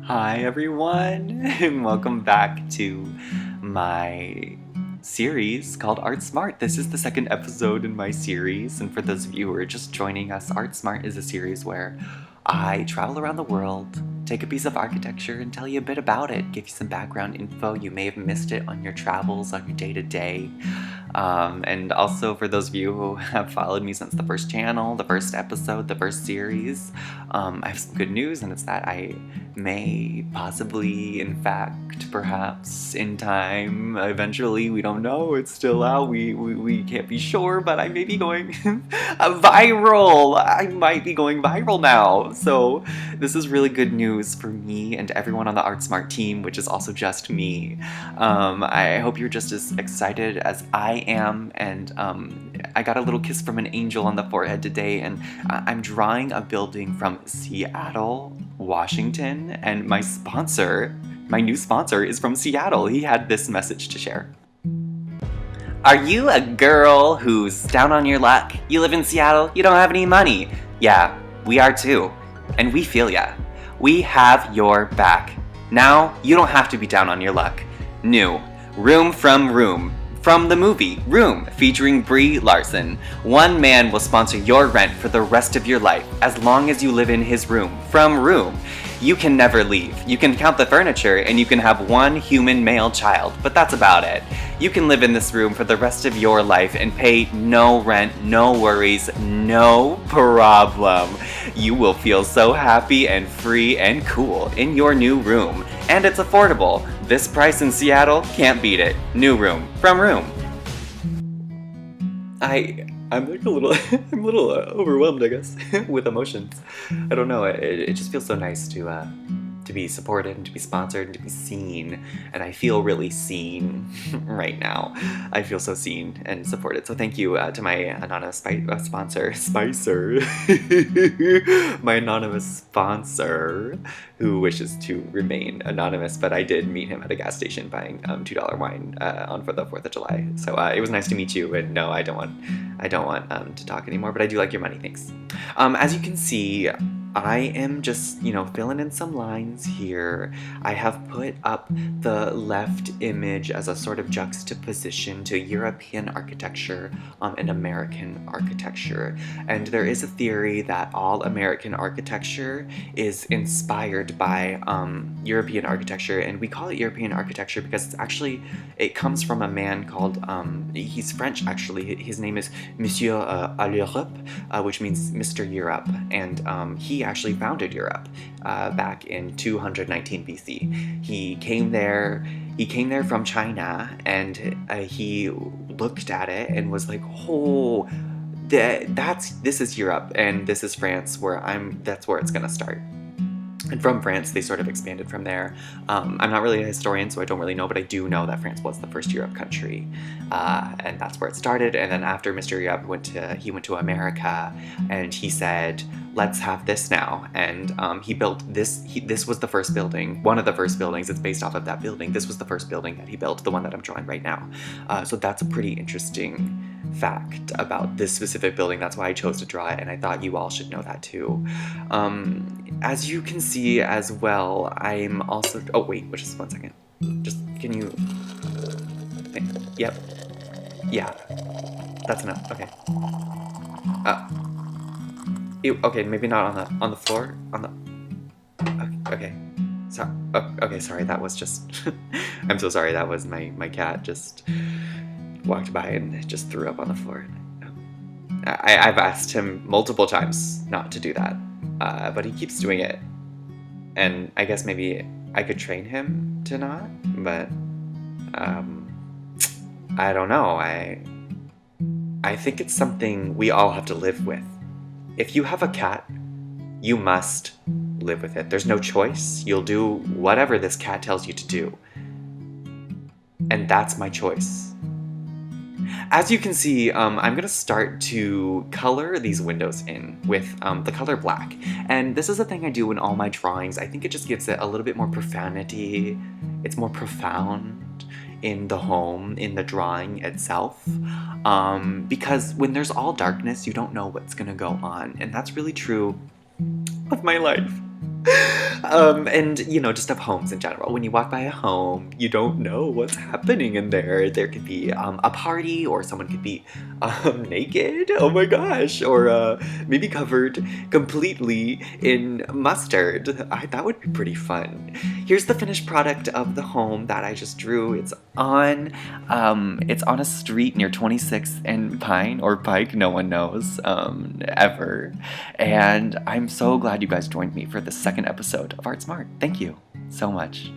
Hi everyone, and welcome back to my series called Art Smart. This is the second episode in my series, and for those of you who are just joining us, Art Smart is a series where I travel around the world, take a piece of architecture, and tell you a bit about it, give you some background info. You may have missed it on your travels, on your day-to-day. And also for those of you who have followed me since the first channel, the first episode, the first series, I have some good news, and it's that I may possibly, in fact, perhaps in time, eventually, we don't know, it's still out, we can't be sure, but I may be going viral. I might be going viral now. So this is really good news for me and everyone on the Art Smart team, which is also just me. I hope you're just as excited as I am, and I got a little kiss from an angel on the forehead today, and I'm drawing a building from Seattle, Washington, and my new sponsor is from Seattle. He had this message to share. Are you a girl who's down on your luck? You live in Seattle, you don't have any money. Yeah, we are too. And we feel ya. We have your back. Now, you don't have to be down on your luck. New, Room from Room. From the movie Room, featuring Brie Larson. One man will sponsor your rent for the rest of your life, as long as you live in his room. From Room. You can never leave. You can count the furniture, and you can have one human male child, but that's about it. You can live in this room for the rest of your life and pay no rent, no worries, no problem. You will feel so happy and free and cool in your new room. And it's affordable. This price in Seattle, can't beat it. New Room, from Room. I'm like a little, I'm a little overwhelmed, I guess, with emotions. I don't know, it just feels so nice to be supported and to be sponsored and to be seen, and I feel really seen right now. I feel so seen and supported, so thank you to my anonymous sponsor, Spicer, my anonymous sponsor, who wishes to remain anonymous, but I did meet him at a gas station buying $2 wine on for the 4th of July, so it was nice to meet you, and no, I don't want to talk anymore, but I do like your money, thanks. As you can see, I am just, filling in some lines here. I have put up the left image as a sort of juxtaposition to European architecture and American architecture. And there is a theory that all American architecture is inspired by European architecture, and we call it European architecture because it comes from a man called, he's French actually, his name is Monsieur L'Europe, which means Mr. Europe, and he actually founded Europe back in 219 BC. He came there from China, and he looked at it and was like, oh, this is Europe, and this is France, that's where it's gonna start. And from France, they sort of expanded from there. I'm not really a historian, so I don't really know, but I do know that France was the first Europe country, and that's where it started. And then after Mr. Europe he went to America, and he said, let's have this now. And he built this. This was the first building, one of the first buildings. It's based off of that building. This was the first building that he built, the one that I'm drawing right now. So that's a pretty interesting fact about this specific building. That's why I chose to draw it, and I thought you all should know that too. As you can see as well, I'm also, oh wait, just 1 second. Just, can you, yep, yeah, that's enough, okay. Okay, maybe not on the floor, okay, sorry, okay, sorry, that was just, I'm so sorry, that was my cat just walked by and just threw up on the floor. I've asked him multiple times not to do that, but he keeps doing it, and I guess maybe I could train him to not, but I don't know. I think it's something we all have to live with. If you have a cat, you must live with it. There's no choice. You'll do whatever this cat tells you to do, and that's my choice. As you can see, I'm going to start to color these windows in with the color black. And this is a thing I do in all my drawings. I think it just gives it a little bit more profanity. It's more profound in the home, in the drawing itself. Because when there's all darkness, you don't know what's going to go on. And that's really true of my life. And just of homes in general. When you walk by a home, you don't know what's happening in there. There could be a party, or someone could be naked. Oh my gosh! Or maybe covered completely in mustard. That would be pretty fun. Here's the finished product of the home that I just drew. It's on a street near 26th and Pine, or Pike, no one knows, ever. And I'm so glad you guys joined me for the second episode of Art Smart. Thank you so much.